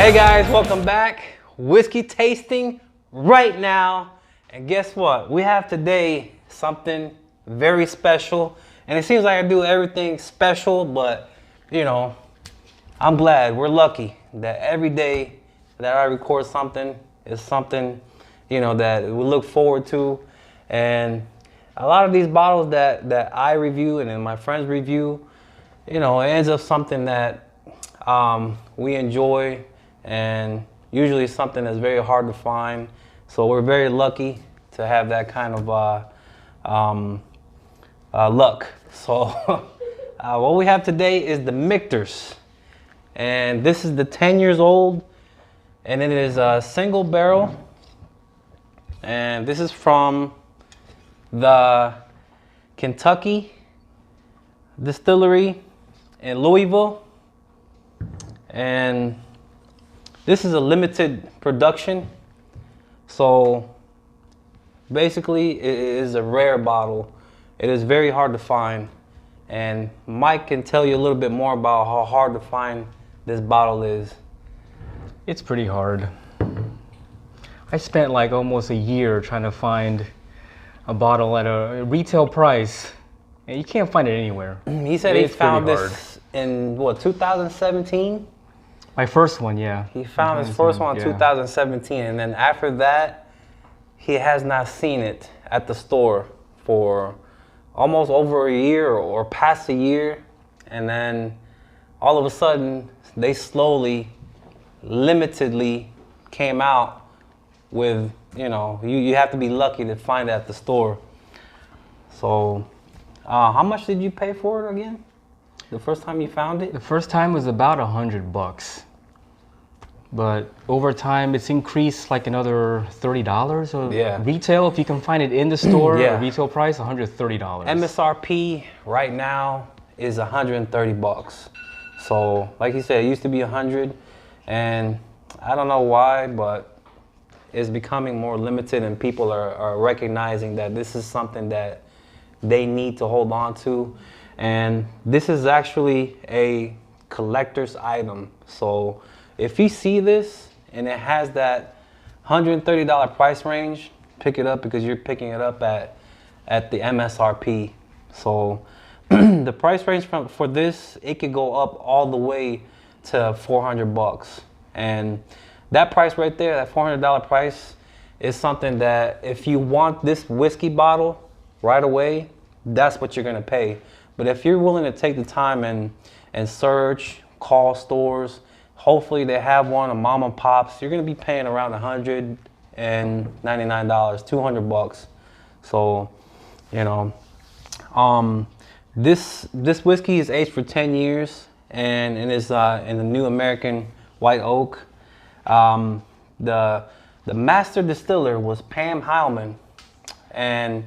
Hey guys, welcome back. Whiskey tasting right now. And guess what? We have today something very special. And it seems like I do everything special, but you know, I'm glad, we're lucky that every day that I record something is something, you know, that we look forward to. And a lot of these bottles that I review and then my friends review, you know, it ends up something that we enjoy, and usually something that's very hard to find. So we're very lucky to have that kind of luck. So what we have today is the Michters, and this is the 10 years old, and it is a single barrel, and this is from the Kentucky distillery in Louisville. And this is a limited production, so basically it is a rare bottle. It is very hard to find, and Mike can tell you a little bit more about how hard to find this bottle is. It's pretty hard. I spent like almost a year trying to find a bottle at a retail price, and you can't find it anywhere. He said he found this in what, 2017? My first one, yeah. He found his first one in 2017, and then after that, he has not seen it at the store for almost over a year or past a year. And then all of a sudden, they slowly, limitedly came out with, you know, you have to be lucky to find it at the store. So how much did you pay for it again? The first time you found it? The first time was about $100, but over time it's increased like another $30. So retail, if you can find it in the store, retail price $130. MSRP right now is $130. So like you said, it used to be 100, and I don't know why, but it's becoming more limited, and people are recognizing that this is something that they need to hold on to. And this is actually a collector's item. So if you see this and it has that $130 price range, pick it up, because you're picking it up at the MSRP. So the price range for this, it could go up all the way to $400. And that price right there, that $400 price, is something that if you want this whiskey bottle right away, that's what you're gonna pay. But if you're willing to take the time and search, call stores, hopefully they have one, a mom and pops, you're gonna be paying around $199, $200. So, you know, this whiskey is aged for 10 years, and it is in the New American White Oak. The master distiller was Pam Heilman, and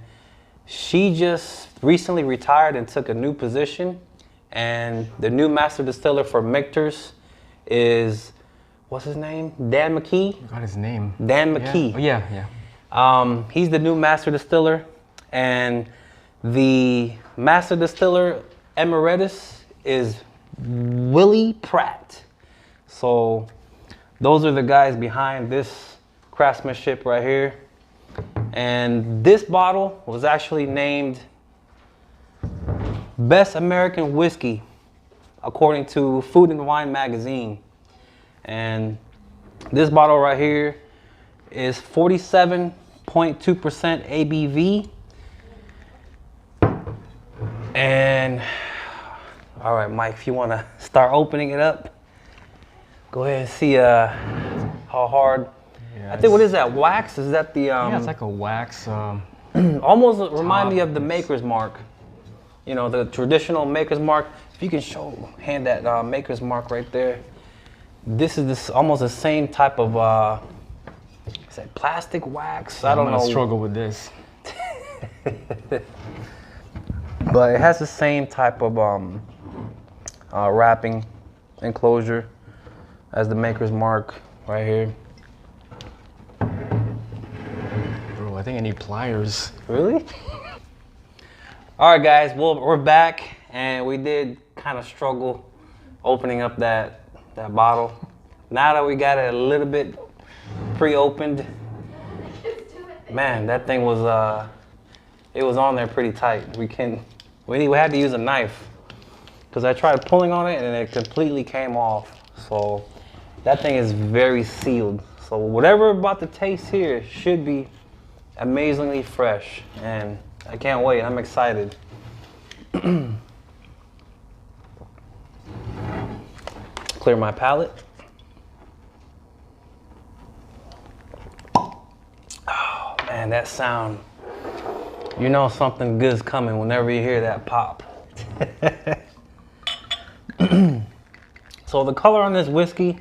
she just recently retired and took a new position. And the new master distiller for Michter's is, what's his name? Dan McKee? I got his name. Dan McKee. Yeah. He's the new master distiller, and the master distiller emeritus is Willie Pratt. So those are the guys behind this craftsmanship right here. And this bottle was actually named Best American Whiskey according to Food and Wine magazine. And this bottle right here is 47.2% ABV. And all right, Mike, if you want to start opening it up, go ahead and see how hard. I think, what is that, wax? Is that the yeah, it's like a wax. Almost remind me of the Maker's Mark. You know, the traditional Maker's Mark. If you can hand that Maker's Mark right there. This is almost the same type of is that plastic wax? I don't know. I'm gonna struggle with this. But it has the same type of wrapping enclosure as the Maker's Mark right here. Bro, I think I need pliers. Really? All right, guys. Well, we're back, and we did kind of struggle opening up that bottle. now that we got it a little bit pre-opened, man, that thing was it was on there pretty tight. We had to use a knife because I tried pulling on it and it completely came off. So that thing is very sealed. So whatever about the taste here should be amazingly fresh, and I can't wait. I'm excited. Clear my palate. Oh man, that sound. You know something good's coming whenever you hear that pop. So the color on this whiskey,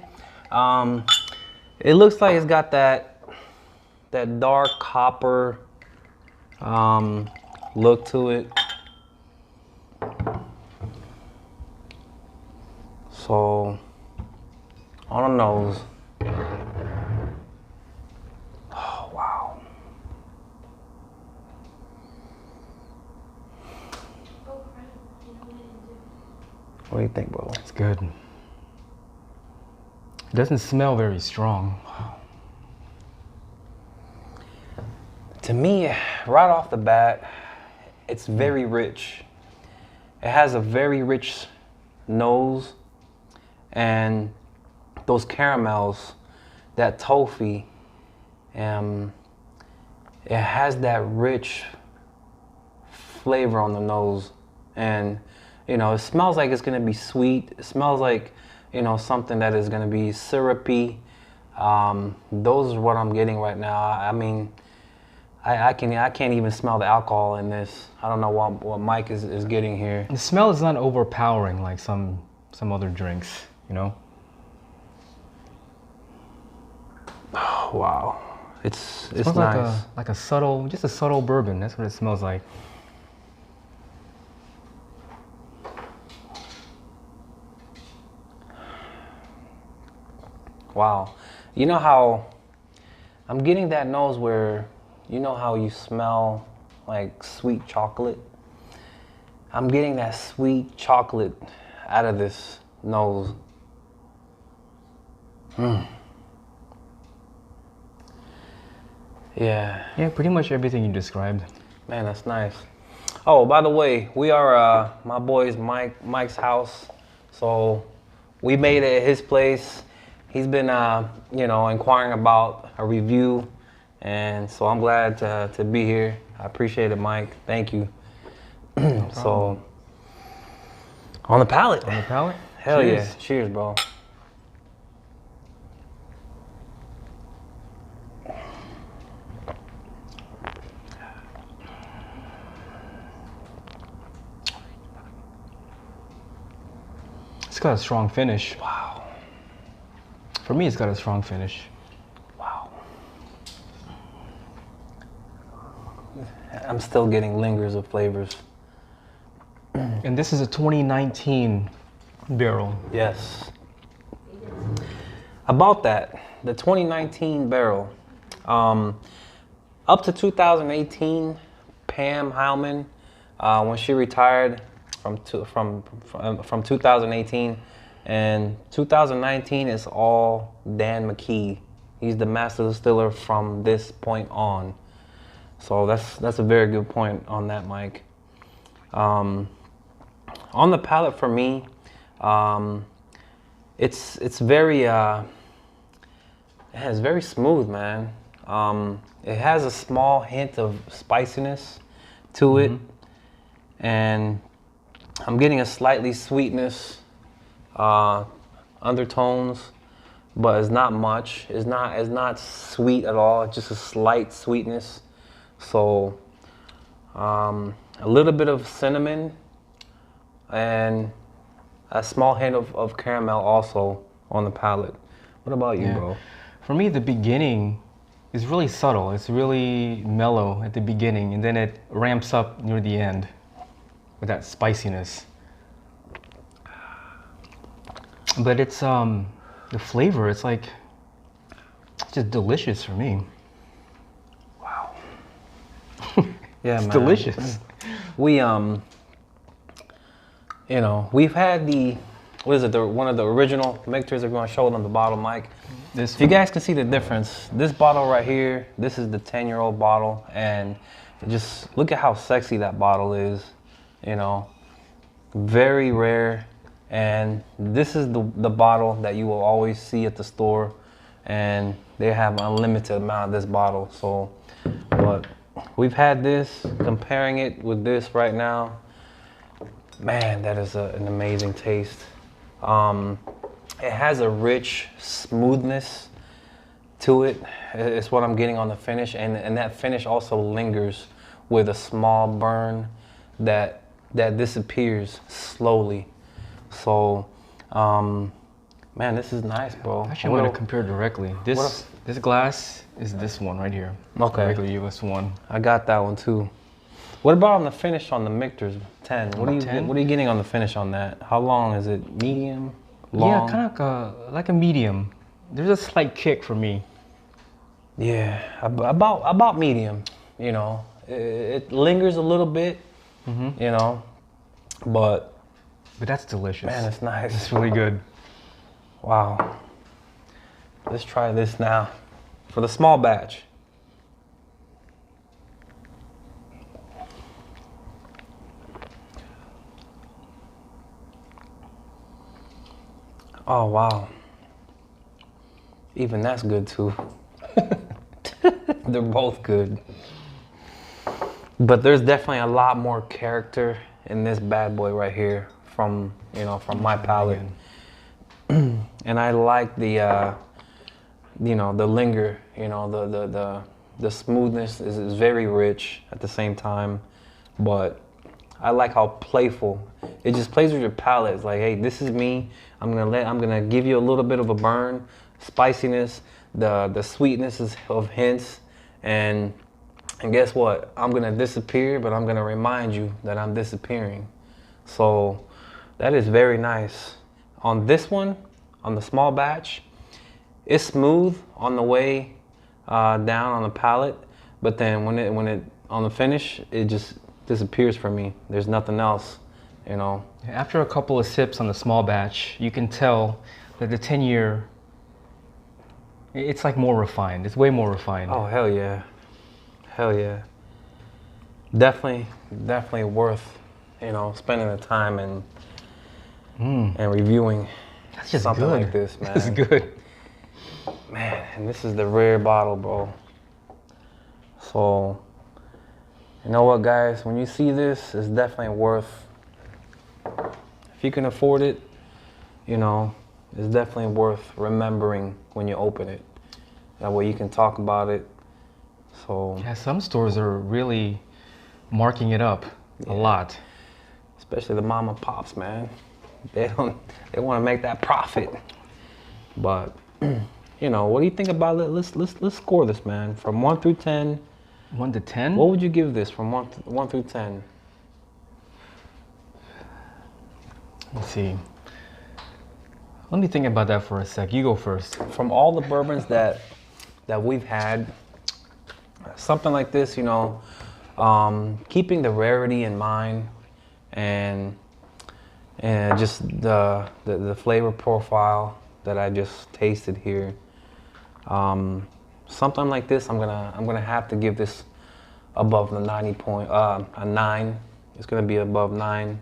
it looks like it's got that dark copper look to it. So on the nose. Oh wow. What do you think, bro? It's good. It doesn't smell very strong. To me, right off the bat, it's very rich. It has a very rich nose, and those caramels, that toffee, it has that rich flavor on the nose, and you know, it smells like it's gonna be sweet. It smells like, you know, something that is gonna be syrupy. Those are what I'm getting right now. I mean, I can't even smell the alcohol in this. I don't know what Mike is getting here. The smell is not overpowering like some other drinks, you know? Oh, wow. It's smells nice. Like a subtle, just a subtle bourbon. That's what it smells like. Wow. You know how I'm getting that nose where, you know how you smell like sweet chocolate? I'm getting that sweet chocolate out of this nose. Yeah. Yeah, pretty much everything you described. Man, that's nice. Oh, by the way, we are my boy's Mike's house. So we made it at his place. He's been, you know, inquiring about a review, and so I'm glad to be here. I appreciate it, Mike. Thank you. No so, on the palate. On the palate? Hell cheers. Yeah. Cheers, bro. It's got a strong finish. Wow. For me, it's got a strong finish. Wow. I'm still getting lingers of flavors. And this is a 2019 barrel. Yes. About that, the 2019 barrel. Up to 2018, Pam Heilman, when she retired from 2018, and 2019 is all Dan McKee. He's the master distiller from this point on. So that's a very good point on that, Mike. On the palate for me, it's very it's very smooth, man. It has a small hint of spiciness to it, and I'm getting a slightly sweetness undertones, but it's not much. It's not sweet at all. It's just a slight sweetness. So a little bit of cinnamon and a small hint of caramel also on the palate. What about you, bro? For me, the beginning is really subtle. It's really mellow at the beginning, and then it ramps up near the end with that spiciness. But it's the flavor, it's like just delicious for me. Wow. Yeah, it's man. Delicious. We you know, we've had the what is it? One of the original Michters. If you want to show them the bottle, Mike. This. If you guys can see the difference, this bottle right here, this is the 10-year-old bottle, and just look at how sexy that bottle is. You know, very rare. And this is the bottle that you will always see at the store, and they have an unlimited amount of this bottle. So, but we've had this, comparing it with this right now, man, that is an amazing taste. It has a rich smoothness to it. It's what I'm getting on the finish, and that finish also lingers with a small burn that disappears slowly. So, man, this is nice, bro. Actually, I'm going to compare directly. This glass is this one right here. Okay. The regular US one. I got that one too. What about on the finish on the Michter's 10? What are you getting on the finish on that? How long is it? Medium? Long? Yeah, kind of like a medium. There's a slight kick for me. Yeah, about medium. You know, it lingers a little bit. You know, but that's delicious. Man, it's nice. It's really good. Wow. Let's try this now for the small batch. Oh, wow. Even that's good too. They're both good. But there's definitely a lot more character in this bad boy right here from my palate. And I like the the linger, the smoothness is very rich at the same time, but I like how playful it just plays with your palate. It's like, hey, this is me. I'm gonna give you a little bit of a burn, spiciness, the sweetness of hints, and guess what? I'm gonna disappear, but I'm gonna remind you that I'm disappearing. So that is very nice. On this one, on the small batch, it's smooth on the way down on the palate, but then when it on the finish, it just disappears for me. There's nothing else, After a couple of sips on the small batch, you can tell that the 10-year, it's like more refined. It's way more refined. Oh, hell yeah. Hell yeah. Definitely worth, spending the time and reviewing That's just something good. like this, man. That's good. Man, and this is the rare bottle, bro. So, you know what, guys? When you see this, it's definitely worth, if you can afford it, it's definitely worth remembering when you open it. That way you can talk about it. So yeah, some stores are really marking it up a lot. Especially the mom and pops, man. They want to make that profit. But what do you think about it? Let's score this, man. From 1 through 10. 1 to 10? What would you give this from 1 through 10? Let's see. Let me think about that for a sec. You go first. From all the bourbons that we've had, something like this, keeping the rarity in mind and just the flavor profile that I just tasted here. Something like this, I'm gonna have to give this above the 90 point, a 9. It's gonna be above 9.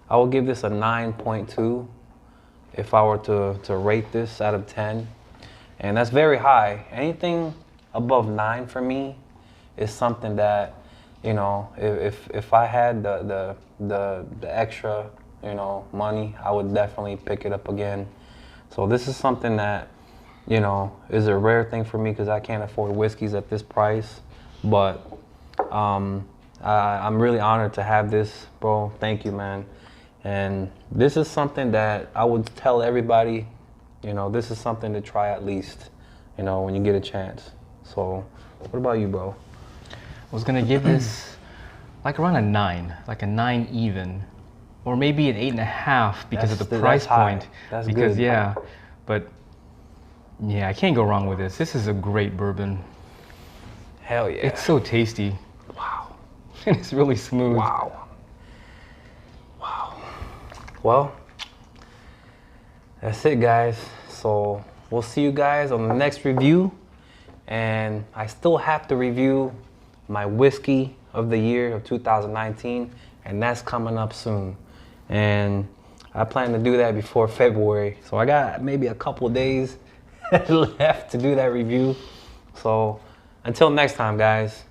I will give this a 9.2 if I were to rate this out of 10, and that's very high. Anything above 9 for me is something that, if I had the extra, money, I would definitely pick it up again. So this is something that, is a rare thing for me because I can't afford whiskeys at this price. But I'm really honored to have this, bro. Thank you, man. And this is something that I would tell everybody, this is something to try at least, when you get a chance. So what about you, bro? I was gonna give this like around a 9, like a 9 even, or maybe an 8.5 because of the price point. That's because good. Yeah, but yeah, I can't go wrong with this. This is a great bourbon. Hell yeah. It's so tasty. Wow. And it's really smooth. Wow. Wow. Well, that's it, guys. So we'll see you guys on the next review. And I still have to review my whiskey of the year of 2019, and that's coming up soon. And I plan to do that before February. So I got maybe a couple of days left to do that review. So until next time, guys,